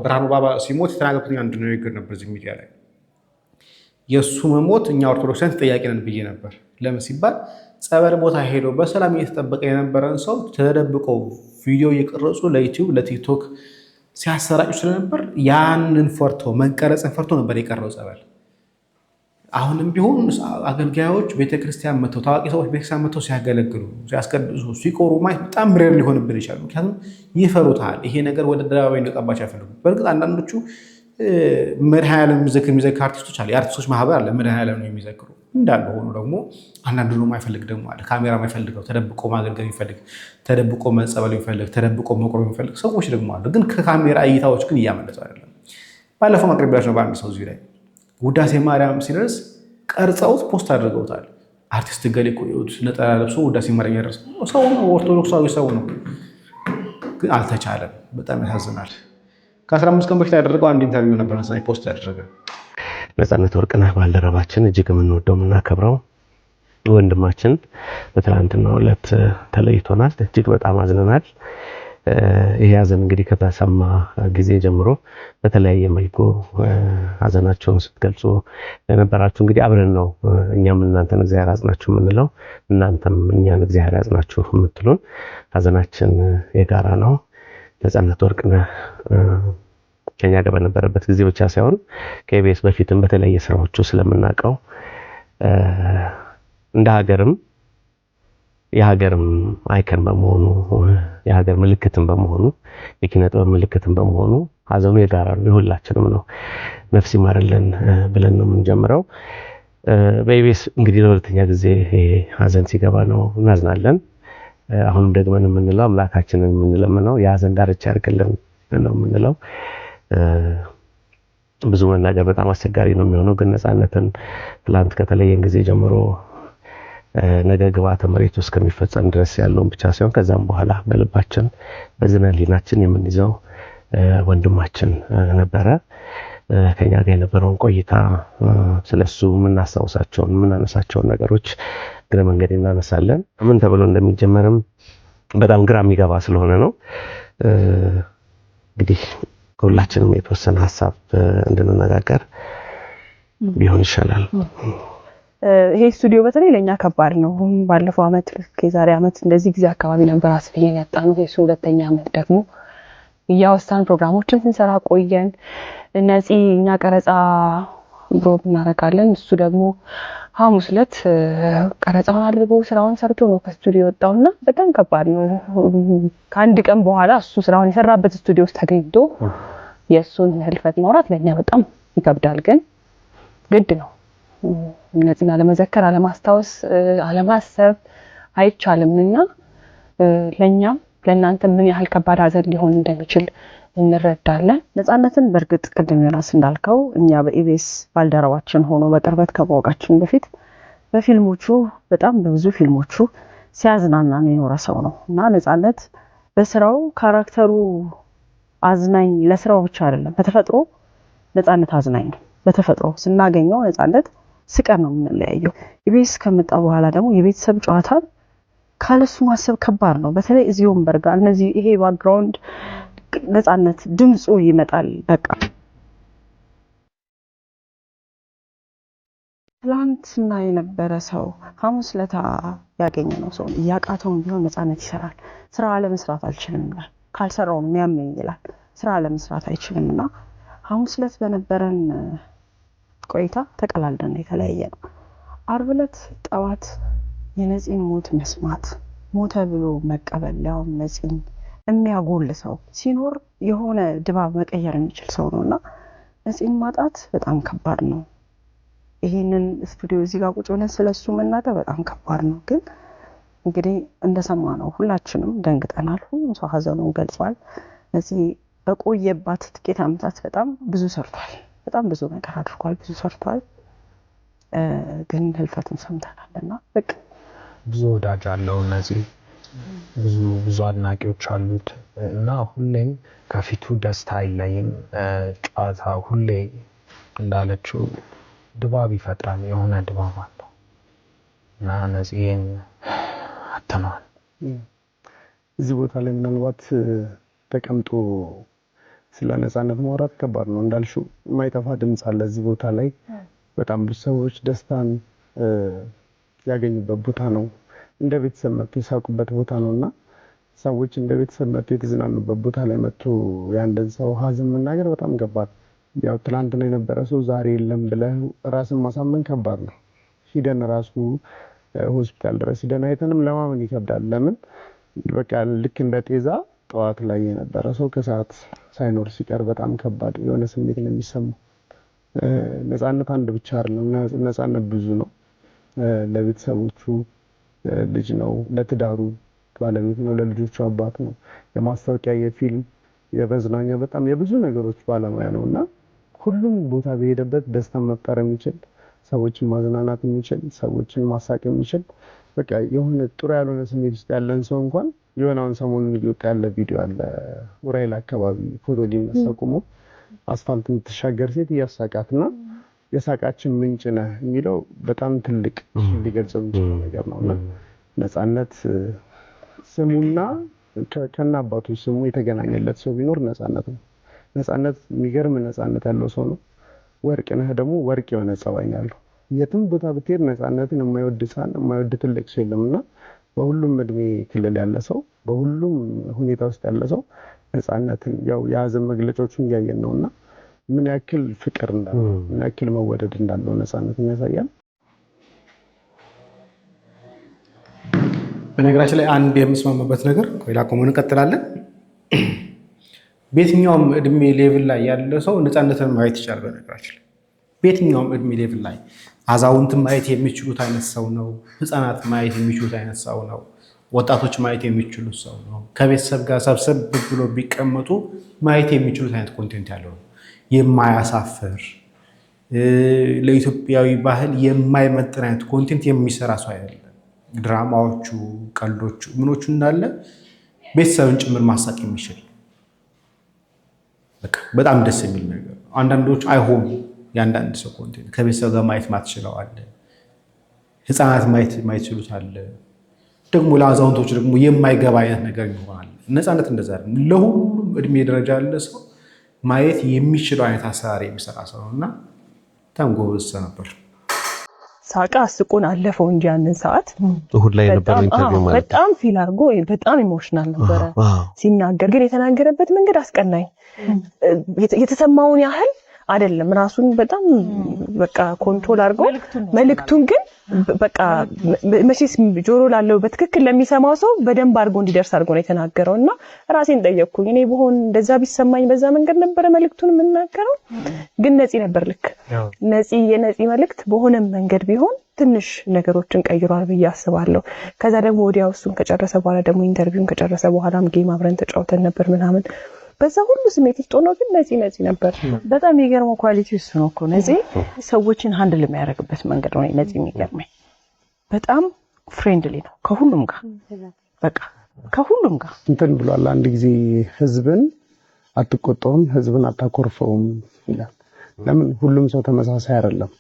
ብርሃኑ ባባ ሲሞት የተናገርኩት አንድ ንግግር ነበር እዚህ ሚዲያ ላይ። የእሱ መሞት እኛ ኦርቶዶክሳውያን ተጠያቂ ነን ብዬ ነበር። ለምን ሲባል ጸበል ቦታ ሄዶ በሰላም እየተጠበቀ የነበረን ሰው ተደብቆ ቪዲዮ እየቀረጹ ለዩቲዩብ ለቲክቶክ ሲያሰራጩ ስለነበር ያንን ፈርቶ መቀረጽን ፈርቶ ነበር የቀረው ጸበል። አሁንም ቢሆን አገልጋዮች ቤተክርስቲያን መጥተው ታዋቂ ሰዎች ቤተክርስቲያን መጥተው ሲያገለግሉ ሲያስቀድሱ ሲቆሩ ማየት በጣም ብሬር ሊሆንብን ይችላል። ምክንያቱም ይፈሩታል። ይሄ ነገር ወደ አደባባይ እንዲወጣባቸው አይፈልጉም። በእርግጥ አንዳንዶቹ መድኃኔዓለም የሚዘክር አርቲስቶች አለ፣ የአርቲስቶች ማህበር አለ፣ መድኃኔዓለም ነው የሚዘክሩ እንዳለ ሆኖ ደግሞ አንዳንዱ ነው የማይፈልግ ደግሞ አለ። ካሜራ የማይፈልገው ተደብቆ ማገልገል የሚፈልግ ተደብቆ መጸበል የሚፈልግ ተደብቆ መቆም የሚፈልግ ሰዎች ደግሞ አሉ። ግን ከካሜራ እይታዎች ግን እያመለጡ አይደለም። ባለፈው ማቅረቢያቸው ነው በአንድ ሰው እዚህ ላይ ውዳሴ ማርያም ሲደርስ ቀርጸውት ፖስት አድርገውታል። አርቲስት ገሌ እኮ ይኸውት ነጠላ ለብሶ ውዳሴ ማርያም ያደረሰው ሰው ነው፣ ኦርቶዶክሳዊ ሰው ነው። ግን አልተቻለም። በጣም ያሳዝናል። ከ15 ቀን በፊት ያደረገው አንድ ኢንተርቪው ነበር መሰለኝ ፖስት ያደረገ። ነፃነት ወርቅነህ ባልደረባችን እጅግ የምንወደው የምናከብረው ወንድማችን በትናንትናው ዕለት ተለይቶናል። እጅግ በጣም አዝነናል። ይሄ ሀዘን እንግዲህ ከተሰማ ጊዜ ጀምሮ በተለያየ መልኩ ሀዘናቸውን ስትገልጹ ለነበራችሁ እንግዲህ አብረን ነው እኛም እናንተን እግዚአብሔር ያጽናችሁ የምንለው፣ እናንተም እኛን እግዚአብሔር ያጽናችሁ የምትሉን። ሀዘናችን የጋራ ነው። ነፃነት ወርቅነህ ከኛ ጋር በነበረበት ጊዜ ብቻ ሳይሆን ከኢቢኤስ በፊትም በተለያየ ስራዎቹ ስለምናውቀው እንደ ሀገርም የሀገርም አይከን በመሆኑ የሀገር ምልክትም በመሆኑ የኪነ ጥበብ ምልክትም በመሆኑ ሀዘኑ የጋራ ነው፣ የሁላችንም ነው። ነፍስ ይማርልን ብለን ነው የምንጀምረው። በኢቢኤስ እንግዲህ ለሁለተኛ ጊዜ ሀዘን ሲገባ ነው እናዝናለን። አሁንም ደግመን የምንለው አምላካችንን የምንለምነው የሀዘን ዳርቻ ያድርግልን ነው የምንለው። ብዙ መናገር በጣም አስቸጋሪ ነው የሚሆነው። ግን ነፃነትን ትላንት ከተለየን ጊዜ ጀምሮ ነገ ግብዓተ መሬቱ እስከሚፈጸም ድረስ ያለውን ብቻ ሳይሆን ከዛም በኋላ በልባችን በዝነ ህሊናችን የምንይዘው ወንድማችን ነበረ። ከኛ ጋር የነበረውን ቆይታ ስለሱ የምናስታውሳቸውን የምናነሳቸውን ነገሮች ግረ መንገድ እናነሳለን። ምን ተብሎ እንደሚጀመርም በጣም ግራ የሚገባ ስለሆነ ነው። እንግዲህ ሁላችንም የተወሰነ ሀሳብ እንድንነጋገር ቢሆን ይሻላል። ይሄ ስቱዲዮ በተለይ ለኛ ከባድ ነው። ባለፈው አመት ከዛሬ አመት እንደዚህ ጊዜ አካባቢ ነበር አስፍየን ያጣነው። የሱ ሁለተኛ አመት ደግሞ እያወሳን ፕሮግራሞችን ስንሰራ ቆየን። እነዚህ እኛ ቀረጻ ብሮብ እናደርጋለን። እሱ ደግሞ ሐሙስ ዕለት ቀረጻውን አድርጎ ስራውን ሰርቶ ነው ከስቱዲዮ ወጣውና በጣም ከባድ ነው። ከአንድ ቀን በኋላ እሱ ስራውን የሰራበት ስቱዲዮ ውስጥ ተገኝቶ የእሱን ህልፈት ማውራት ለኛ በጣም ይከብዳል። ግን ግድ ነው። እነዚህን አለመዘከር፣ አለማስታወስ፣ አለማሰብ አይቻልምና ለኛም ለእናንተ ምን ያህል ከባድ ሀዘን ሊሆን እንደሚችል እንረዳለን። ነፃነትን በእርግጥ ቅድም ራስ እንዳልከው እኛ በኢቢኤስ ባልደረባችን ሆኖ በቅርበት ከማወቃችን በፊት በፊልሞቹ በጣም በብዙ ፊልሞቹ ሲያዝናናን የኖረ ሰው ነው እና ነፃነት በስራው ካራክተሩ አዝናኝ ለስራው ብቻ አይደለም በተፈጥሮ ነፃነት አዝናኝ ነው። በተፈጥሮ ስናገኘው ነፃነት ስቀን ነው የምንለያየው። ኢቢኤስ ከመጣ በኋላ ደግሞ የቤተሰብ ጨዋታ ካለሱ ማሰብ ከባድ ነው። በተለይ እዚህ ወንበር ጋር እነዚህ ይሄ ባክግራውንድ ነፃነት ድምጹ ይመጣል። በቃ ትላንትና የነበረ ሰው ሐሙስ ለታ ያገኘነው ሰው ያቃተው ቢሆን ነፃነት ይሰራል። ስራ ለመስራት አልችልም ይላል። ካልሰራው የሚያመኝ ይላል። ስራ ለመስራት አይችልምና ሐሙስ ለት በነበረን ቆይታ ተቀላልደን የተለያየ ነው። ዓርብ ዕለት ጠዋት የነፂን ሞት መስማት ሞተ ብሎ መቀበል ያው ነፂን የሚያጎል ሰው ሲኖር የሆነ ድባብ መቀየር የሚችል ሰው ነውና ነፂን ማጣት በጣም ከባድ ነው። ይሄንን ስቱዲዮ እዚህ ጋር ቁጭ ብለን ስለሱ መናገር በጣም ከባድ ነው። ግን እንግዲህ እንደሰማነው ሁላችንም ደንግጠናል። ሁሉም ሰው ሀዘኑን ገልጿል። ነፂ በቆየባት ጥቂት ዓመታት በጣም ብዙ ሰርቷል። በጣም ብዙ ነገር አድርጓል። ብዙ ሰርቷል። ግን ህልፈቱን ሰምተናልና በቃ ብዙ ወዳጅ አለው ነፂ ብዙ አድናቂዎች አሉት እና ሁሌም ከፊቱ ደስታ አይለይም። ጨዋታ ሁሌ እንዳለችው ድባብ ይፈጥራል። የሆነ ድባብ አለው እና ነፂን አጥተናል። እዚህ ቦታ ላይ ምናልባት ተቀምጦ ስለ ነፃነት ማውራት ከባድ ነው። እንዳልሽው የማይጠፋ ድምጽ አለ እዚህ ቦታ ላይ። በጣም ብዙ ሰዎች ደስታን ያገኙበት ቦታ ነው። እንደ ቤተሰብ መጥቶ የሳቁበት ቦታ ነውና ሰዎች እንደ ቤተሰብ መጥቶ የተዝናኑበት ቦታ ላይ መጥቶ ያንደን ሰው ሀዘን መናገር በጣም ከባድ። ያው ትላንት ነው የነበረ ሰው ዛሬ የለም ብለህ ራስን ማሳመን ከባድ ነው። ሂደን ራሱ ሆስፒታል ድረስ ሂደን አይተንም ለማመን ይከብዳል። ለምን በቃ ልክ እንደ ጤዛ ጠዋት ላይ የነበረ ሰው ከሰዓት ሳይኖር ሲቀር በጣም ከባድ የሆነ ስሜት ነው የሚሰማው። ነፃነት አንድ ብቻ አይደለም፣ ነፃነት ብዙ ነው። ለቤተሰቦቹ ልጅ ነው፣ ለትዳሩ ባለቤት ነው፣ ለልጆቹ አባት ነው፣ የማስታወቂያ የፊልም የመዝናኛ በጣም የብዙ ነገሮች ባለሙያ ነውና ሁሉም ቦታ በሄደበት ደስታ መፍጠር የሚችል ሰዎችን ማዝናናት የሚችል ሰዎችን ማሳቅ የሚችል በቃ የሆነ ጥሩ ያልሆነ ስሜት ውስጥ ያለን ሰው እንኳን የሆነውን ሰሞኑን እየወጣ ያለ ቪዲዮ አለ ኡራኤል አካባቢ ፎቶ ሊነሳ ቆሞ አስፋልት የምትሻገር ሴት እያሳቃትና የሳቃችን ምንጭ ነህ የሚለው በጣም ትልቅ ሊገልጸው የሚችል ነገር ነውና ነፃነት ስሙና ከና አባቱ ስሙ የተገናኘለት ሰው ቢኖር ነፃነት ነው። ነፃነት የሚገርም ነፃነት ያለው ሰው ነው። ወርቅ ነህ ደግሞ ወርቅ የሆነ ጸባይ ያለው የትም ቦታ ብትሄድ ነፃነትን የማይወድ ሳን የማይወድ ትልቅ ሰው የለምና በሁሉም እድሜ ክልል ያለ ሰው በሁሉም ሁኔታ ውስጥ ያለ ሰው ነፃነትን ያው የሀዘን መግለጫዎችን እያየን ነውና ምን ያክል ፍቅር እንዳለው ምን ያክል መወደድ እንዳለው ነፃነትን ያሳያል። በነገራችን ላይ አንድ የምስማማበት ነገር ኮይላ ቆመን እንቀጥላለን። በየትኛውም እድሜ ሌቭል ላይ ያለ ሰው ነፃነትን ማየት ይችላል። በነገራችን ላይ በየትኛውም እድሜ ሌቭል ላይ አዛውንት ማየት የሚችሉት አይነት ሰው ነው። ህፃናት ማየት የሚችሉት አይነት ሰው ነው። ወጣቶች ማየት የሚችሉት ሰው ነው። ከቤተሰብ ጋር ሰብሰብ ብሎ ቢቀመጡ ማየት የሚችሉት አይነት ኮንቴንት ያለው ነው። የማያሳፍር ለኢትዮጵያዊ ባህል የማይመጥን አይነት ኮንቴንት የሚሰራ ሰው አይደለም። ድራማዎቹ፣ ቀልዶቹ፣ ምኖቹ እንዳለ ቤተሰብን ጭምር ማሳቅ የሚችል በጣም ደስ የሚል ነገር ነው። አንዳንዶች አይሆኑ የአንዳንድ ሰው ኮንቴንት ከቤተሰብ ጋር ማየት ማትችለው አለ። ህፃናት ማየት ማይችሉት አለ። ደግሞ ለአዛውንቶች ደግሞ የማይገባ አይነት ነገር ይሆናል። ነፃነት እንደዛ አይደለም። ለሁሉም እድሜ ደረጃ ያለ ሰው ማየት የሚችለው አይነት አሰራር የሚሰራ ሰው ነውና በጣም ጎበዝ ነበር። ሳቃ አስቆን አለፈው እንጂ ያንን ሰዓት እሁድ ላይ የነበረው ኢንተርቪው ማለት በጣም ፊል አድርጎ በጣም ኢሞሽናል ነበረ ሲናገር። ግን የተናገረበት መንገድ አስቀናኝ። የተሰማውን ያህል አይደለም ራሱን በጣም በቃ ኮንትሮል አድርጎ መልእክቱን ግን በቃ መቼስ ጆሮ ላለው በትክክል ለሚሰማው ሰው በደንብ አድርጎ እንዲደርስ አድርጎ ነው የተናገረውና ራሴን ጠየቅኩኝ። እኔ በሆን እንደዛ ቢሰማኝ በዛ መንገድ ነበረ መልእክቱን የምናገረው። ግን ነፂ ነበር ልክ የነፂ መልእክት በሆነ መንገድ ቢሆን ትንሽ ነገሮችን ቀይሯል ብዬ አስባለሁ። ከዛ ደግሞ ወዲያው እሱን ከጨረሰ በኋላ ደግሞ ኢንተርቪውን ከጨረሰ በኋላም ጌም አብረን ተጫውተን ነበር ምናምን በዛ ሁሉ ስሜት ውስጥ ሆኖ ግን ነፂ ነበር። በጣም የሚገርመው ኳሊቲ እሱ ነው እኮ ነፂ ሰዎችን ሃንድል የሚያደርግበት መንገድ ነው ነፂ የሚገርመኝ። በጣም ፍሬንድሊ ነው ከሁሉም ጋር በቃ ከሁሉም ጋር እንትን ብሏል። አንድ ጊዜ ህዝብን አትቆጣውም ህዝብን አታኮርፈውም ይላል። ለምን ሁሉም ሰው ተመሳሳይ አይደለም።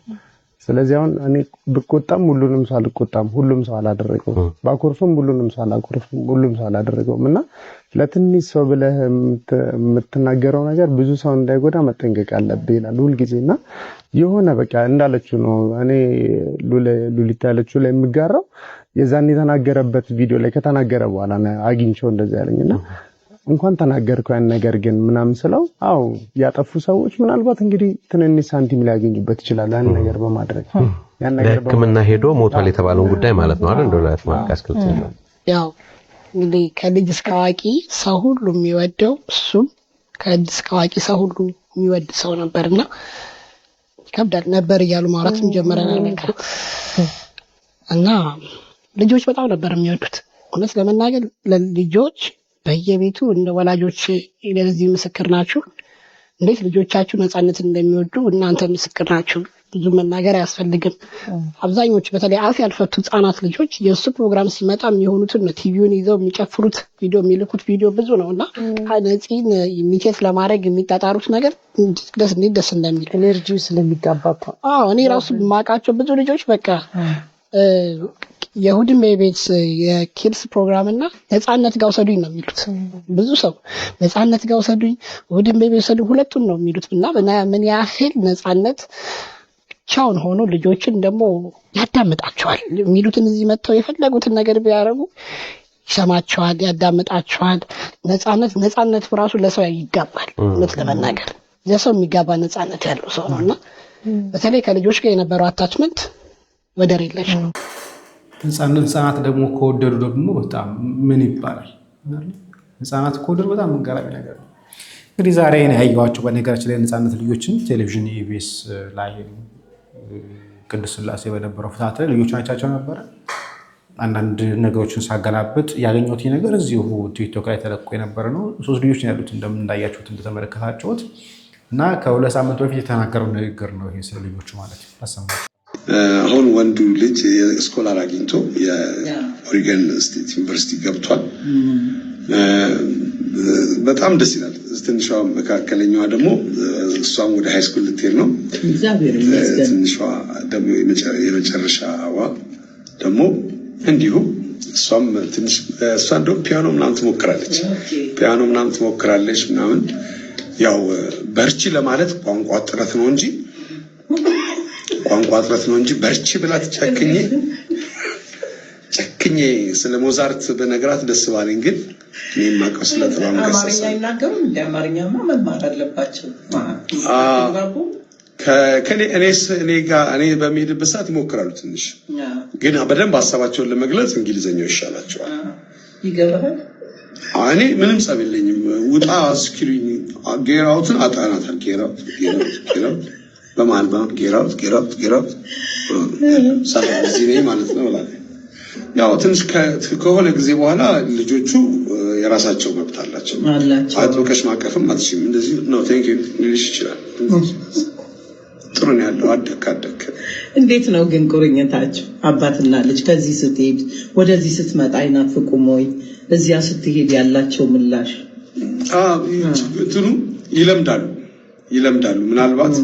ስለዚህ አሁን እኔ ብቆጣም ሁሉንም ሰው አልቆጣም፣ ሁሉም ሰው አላደረገው። ባኮርፍም ሁሉንም ሰው አላኮርፍም፣ ሁሉም ሰው አላደረገውም። እና ለትንሽ ሰው ብለህ የምትናገረው ነገር ብዙ ሰው እንዳይጎዳ መጠንቀቅ አለብህ ይላል ሁልጊዜና የሆነ በቃ እንዳለችው ነው። እኔ ሉሊት ያለችው ላይ የምጋራው የዛን የተናገረበት ቪዲዮ ላይ ከተናገረ በኋላ አግኝቼው እንደዛ ያለኝና እንኳን ተናገርከው ያን ነገር ግን ምናምን ስለው አው ያጠፉ ሰዎች ምናልባት እንግዲህ ትንንሽ ሳንቲም ሊያገኙበት ይችላል ያን ነገር በማድረግ ያን ነገር በሕክምና ሄዶ ሞቷል የተባለውን ጉዳይ ማለት ነው አይደል? እንደውላት ማስከልጽ ነው። ያው እንግዲህ ከልጅ እስከ አዋቂ ሰው ሁሉ የሚወደው እሱም ከልጅ እስከ አዋቂ ሰው ሁሉ የሚወድ ሰው ነበርና ከብዳል ነበር እያሉ ማውራትም ጀመረናል በቃ እና ልጆች በጣም ነበር የሚወዱት። እውነት ለመናገር ለልጆች በየቤቱ እንደ ወላጆች ለዚህ ምስክር ናችሁ። እንዴት ልጆቻችሁ ነፃነትን እንደሚወዱ እናንተ ምስክር ናችሁ። ብዙ መናገር አያስፈልግም። አብዛኞቹ በተለይ አፍ ያልፈቱ ህጻናት ልጆች የእሱ ፕሮግራም ሲመጣ የሚሆኑትን ቲቪውን ይዘው የሚጨፍሩት ቪዲዮ የሚልኩት ቪዲዮ ብዙ ነውና ነፂን ኢሚቴት ለማድረግ የሚጣጣሩት ነገር እንዴት ደስ እንደሚል ኤነርጂው ስለሚጋባባ እኔ ራሱ የማውቃቸው ብዙ ልጆች በቃ የሁድም ቤት የኪድስ ፕሮግራም እና ነፃነት ጋር ወሰዱኝ ነው የሚሉት። ብዙ ሰው ነፃነት ጋር ወሰዱኝ ሁድም ቤት ወሰዱኝ ሁለቱን ነው የሚሉት። እና ምን ያህል ነፃነት ብቻውን ሆኖ ልጆችን ደግሞ ያዳምጣቸዋል። የሚሉትን እዚህ መጥተው የፈለጉትን ነገር ቢያደርጉ ይሰማቸዋል፣ ያዳምጣቸዋል። ነፃነት ራሱ ለሰው ይጋባል። እውነት ለመናገር ለሰው የሚጋባ ነፃነት ያለው ሰው ነውና በተለይ ከልጆች ጋር የነበረው አታችመንት ወደር የለሽ ነው። ህፃናት ደግሞ ከወደዱ ደግሞ በጣም ምን ይባላል? ህፃናት ከወደዱ በጣም ገራሚ ነገር ነው። እንግዲህ ዛሬ ነው ያየኋቸው። በነገራችን ላይ ነፃነት ልጆችን ቴሌቪዥን ኢቢኤስ ላይ ቅድስት ሥላሴ በነበረው ፍታት ላይ ልጆች አይቻቸው ነበረ። አንዳንድ ነገሮችን ሳገላብጥ ያገኘሁት ነገር እዚሁ ቲክቶክ ላይ ተለቆ የነበረ ነው። 3 ልጆች ነው ያሉት እንዳያችሁት እንደተመለከታችሁት እና ከ2 ሳምንት በፊት የተናገረው ንግግር ነው ይሄ ስለ ልጆቹ ማለት ነው። አሰማችሁ። አሁን ወንዱ ልጅ ስኮላር አግኝቶ የኦሪገን ስቴት ዩኒቨርሲቲ ገብቷል። በጣም ደስ ይላል። ትንሿ መካከለኛዋ ደግሞ እሷም ወደ ሃይ ስኩል ልትሄድ ነው። እግዚአብሔር ይመስገን። ትንሿ ደግሞ የመጨረሻዋ ደግሞ እንዲሁ እሷም ትንሽ እሷ እንደው ፒያኖ ምናምን ትሞክራለች ምናምን ያው በርቺ ለማለት ቋንቋ ጥረት ነው እንጂ በርቺ ብላት ጨክኜ ስለ ሞዛርት በነገራት ደስ ባለኝ። ግን እኔ ማቀው ስለ ጥላሁን ገሰሰ አይናገሩ እንደ አማርኛማ መማር አለባቸው። እኔ በሚሄድበት ሰዓት ይሞክራሉ ትንሽ፣ ግን በደንብ ሀሳባቸውን ለመግለጽ እንግሊዘኛው ይሻላቸዋል። ይገባል። እኔ ምንም ጸብ የለኝም። ውጣ እስኪሉኝ ጌራውትን አጣናታል። ጌራውት በማልባም ጌራውት ሰላም እዚህ ነኝ ማለት ነው ብላ ያው ትንሽ ከሆነ ጊዜ በኋላ ልጆቹ የራሳቸው መብት አላቸው። አጥብቀሽ ማቀፍም አትችይም። እንደዚህ ነው ቴንክ ዩ ልልሽ ይችላል። ጥሩ ነው ያለው። አደክ እንዴት ነው ግን ቁርኝታችሁ አባትና ልጅ? ከዚህ ስትሄድ ወደዚህ ስትመጣ አይናፍቁም ወይ? እዚያ ስትሄድ ያላቸው ምላሽ? እንትኑ ይለምዳሉ። ምናልባት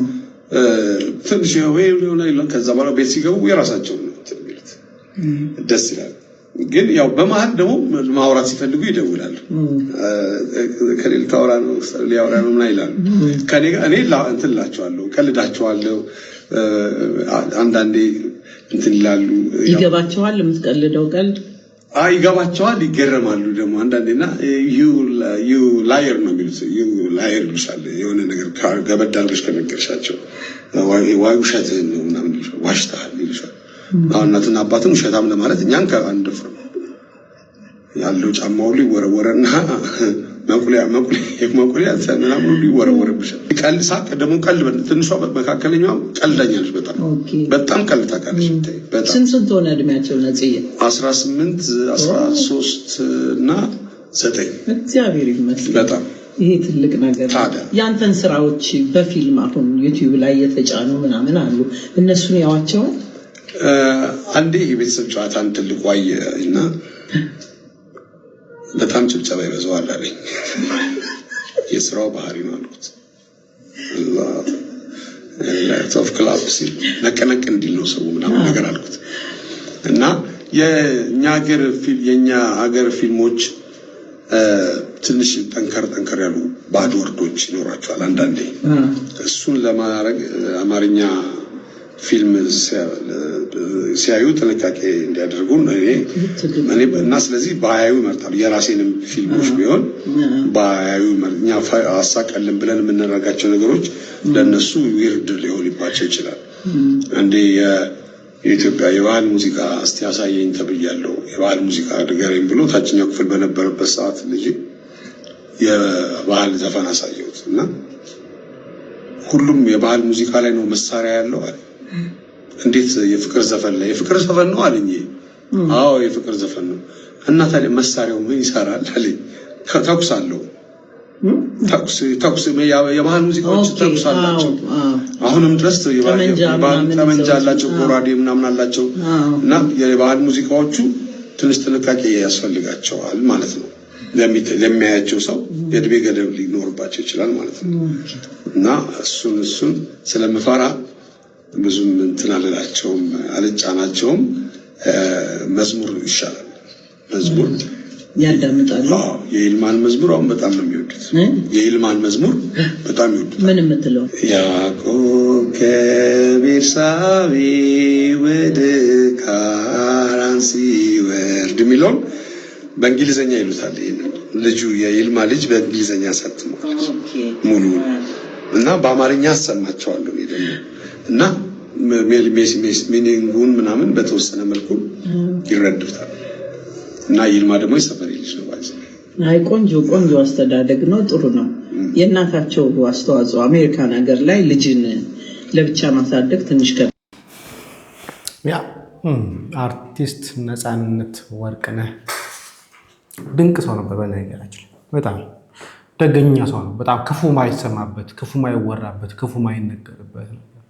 ትንሽ ወይ ከዛ በኋላ ቤት ሲገቡ የራሳቸው ነው የሚሉት። ደስ ይላል። ግን ያው በመሀል ደግሞ ማውራት ሲፈልጉ ይደውላሉ። ከሌላ ታወራ ነው ሊያወራ ነው ምናምን ይላሉ። ከኔ ጋር እኔ እንትን እላቸዋለሁ፣ ቀልዳቸዋለሁ። አንዳንዴ እንትን ይላሉ። ይገባቸዋል የምትቀልደው ቀልድ? ይገባቸዋል፣ ይገረማሉ ደግሞ አንዳንዴና ዩ ላየር ነው የሚሉት። ዩ ላየር ይሉሻል። የሆነ ነገር ገበድ አድርገሽ ከነገርሻቸው ዋይ ውሸትህን ነው ምናምን ይሉሻል። ዋሽተሃል ይሉሻል። አሁን እናትና አባትን ውሸታም ለማለት እኛን ከአንደፍር ያለው ጫማ ሁሉ ይወረወረና መቁሊያ ምናምን ሁሉ ይወረወረብሻል። ቀልድ ሳቅ ደግሞ ቀልድ ትንሿ መካከለኛዋ ቀልዳኛለች። በጣም ቀልድ ታውቃለች። በጣም ስንት ሆነ እድሜያቸው? ነጽዬ 18 13 እና 9። እግዚአብሔር ይመስገን። በጣም ይሄ ትልቅ ነገር ነው። ያንተን ስራዎች በፊልም አሁን ዩቲዩብ ላይ የተጫኑ ምናምን አሉ፣ እነሱን ያዋቸዋል? አንዴ የቤተሰብ ጨዋታን ትልቁ አየ እና በጣም ጭብጨባ ይበዛዋል አለኝ። የስራው ባህሪ ነው አልኩት። ላይፍ ክላብ ሲል ነቀነቅ እንዲል ነው ሰው ምናምን ነገር አልኩት እና የኛ ሀገር ፊልሞች ትንሽ ጠንከር ያሉ ባድ ወርዶች ይኖራቸዋል አንዳንዴ። እሱን ለማድረግ አማርኛ ፊልም ሲያዩ ጥንቃቄ እንዲያደርጉ እኔ እና ስለዚህ ባያዩ ይመርጣሉ። የራሴንም ፊልሞች ቢሆን ባያዩ እኛ አሳቀልን ብለን የምናደርጋቸው ነገሮች ለነሱ ዊርድ ሊሆንባቸው ይችላል። አንዴ የኢትዮጵያ የባህል ሙዚቃ እስቲ ያሳየኝ ተብያለሁ። የባህል ሙዚቃ ንገረኝ ብሎ ታችኛው ክፍል በነበረበት ሰዓት ልጅ የባህል ዘፈን አሳየሁት እና ሁሉም የባህል ሙዚቃ ላይ ነው መሳሪያ ያለው አለ። እንዴት የፍቅር ዘፈን ላይ የፍቅር ዘፈን ነው አለኝ። አዎ የፍቅር ዘፈን ነው እና ታዲያ መሳሪያው ምን ይሰራል አለኝ። ተኩስ አለው። ተኩስ የባህል ሙዚቃዎች ተኩስ አላቸው። አሁንም ድረስ ጠመንጃ አላቸው፣ ጎራዴ ምናምን አላቸው እና የባህል ሙዚቃዎቹ ትንሽ ጥንቃቄ ያስፈልጋቸዋል ማለት ነው። ለሚያያቸው ሰው የእድሜ ገደብ ሊኖርባቸው ይችላል ማለት ነው እና እሱን ስለምፈራ ብዙም እንትን አልላቸውም፣ አልጫናቸውም። መዝሙር ይሻላል። መዝሙር ያዳምጣሉ። የይልማን መዝሙር አሁን በጣም ነው የሚወዱት። የይልማን መዝሙር በጣም ይወዱት። ምን የምትለው? ያዕቆብ ከቤርሳቤ ወደ ካራን ሲወርድ የሚለውን በእንግሊዘኛ ይሉታል። ልጁ የይልማ ልጅ በእንግሊዘኛ ሰጥቷል ሙሉ እና በአማርኛ አሰማቸዋለሁ ደግሞ እና ሚኒንጉን ምናምን በተወሰነ መልኩ ይረዱታል። እና ይልማ ደግሞ የሰፈሬ ልጅ ነው ባይዘ። አይ ቆንጆ አስተዳደግ ነው፣ ጥሩ ነው። የእናታቸው አስተዋጽኦ አሜሪካን ሀገር ላይ ልጅን ለብቻ ማሳደግ ትንሽ አርቲስት ነፃነት ወርቅነህ ድንቅ ሰው ነበር። በነገራችን በጣም ደገኛ ሰው ነው። በጣም ክፉ ማይሰማበት፣ ክፉ ማይወራበት፣ ክፉ ማይነገርበት ነበር።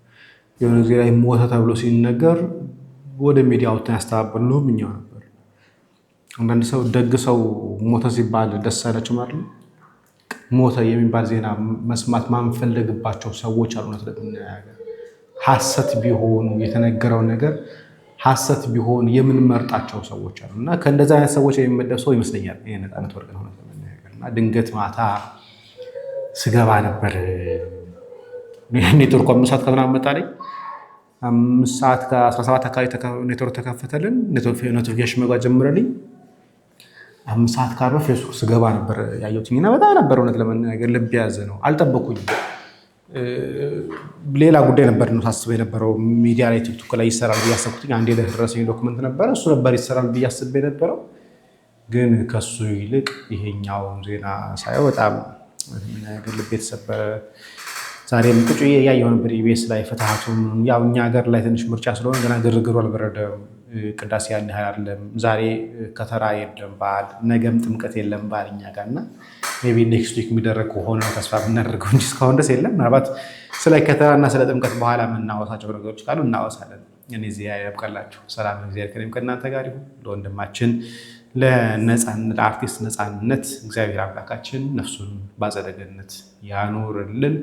የሆነ ጊዜ ላይ ሞተ ተብሎ ሲነገር ወደ ሚዲያው ያስተባበል ነው ምኛው ነበር። አንዳንድ ሰው ደግ ሰው ሞተ ሲባል ደስ አይላቸው ማለት ነው። ሞተ የሚባል ዜና መስማት ማንፈልግባቸው ሰዎች አሉ። ለምናያገር ሐሰት ቢሆኑ የተነገረው ነገር ሐሰት ቢሆን የምንመርጣቸው ሰዎች አሉ እና ከእንደዛ አይነት ሰዎች የሚመደብ ሰው ይመስለኛል ይሄ ነፃነት ወርቅነህ ነው ለምናያገርና ድንገት ማታ ስገባ ነበር ኔትወርክ 5 ሰዓት ከምናምን መጣልኝ። 5 ሰዓት ከ17 አካባቢ ኔትወርክ ተከፈተልን። ኖቲፊኬሽን መግባት ጀምረልኝ 5 ሰዓት ከ40 ፌስቡክ ስገባ ነበር ያየሁትኝ እና በጣም ነበር እውነት ለመናገር ልብ ያዘ ነው። አልጠበኩኝም። ሌላ ጉዳይ ነበር ነው ሳስበው የነበረው። ሚዲያ ላይ ቲክቶክ ላይ ይሰራል ብዬ አሰብኩኝ። አንዴ ለደረሰኝ ዶክመንት ነበር እሱ ነበር ይሰራል ብዬ አስቤ የነበረው። ግን ከሱ ይልቅ ይሄኛው ዜና ሳየው በጣም ነገር ልብ የተሰበረ። ዛሬም ቁጭ ያየው ነበር ኢቢኤስ ላይ ፍትሃቱን። ያው እኛ ሀገር ላይ ትንሽ ምርጫ ስለሆነ ገና ግርግሩ አልበረደም። ቅዳሴ ያን ያህል አይደለም። ዛሬ ከተራ የለም በዓል፣ ነገም ጥምቀት የለም በዓል እኛ ጋር እና ሜቢ ኔክስት ዊክ የሚደረግ ከሆነ ተስፋ ብናደርገው እንጂ እስካሁን ድረስ የለም። ምናልባት ስለ ከተራና ስለ ጥምቀት በኋላ የምናወሳቸው ነገሮች ካሉ እናወሳለን። እኔ እዚህ ያብቃላችሁ። ሰላም እግዚአብሔር ከእኔም ከእናንተ ጋር ይሁን። ለወንድማችን ለአርቲስት ነፃነት እግዚአብሔር አምላካችን ነፍሱን በአጸደ ገነት ያኑርልን።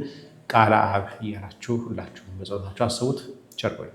ቃለ አብ እያላችሁ ሁላችሁም በጸሎታችሁ አስቡት። ቸር ቆዩ።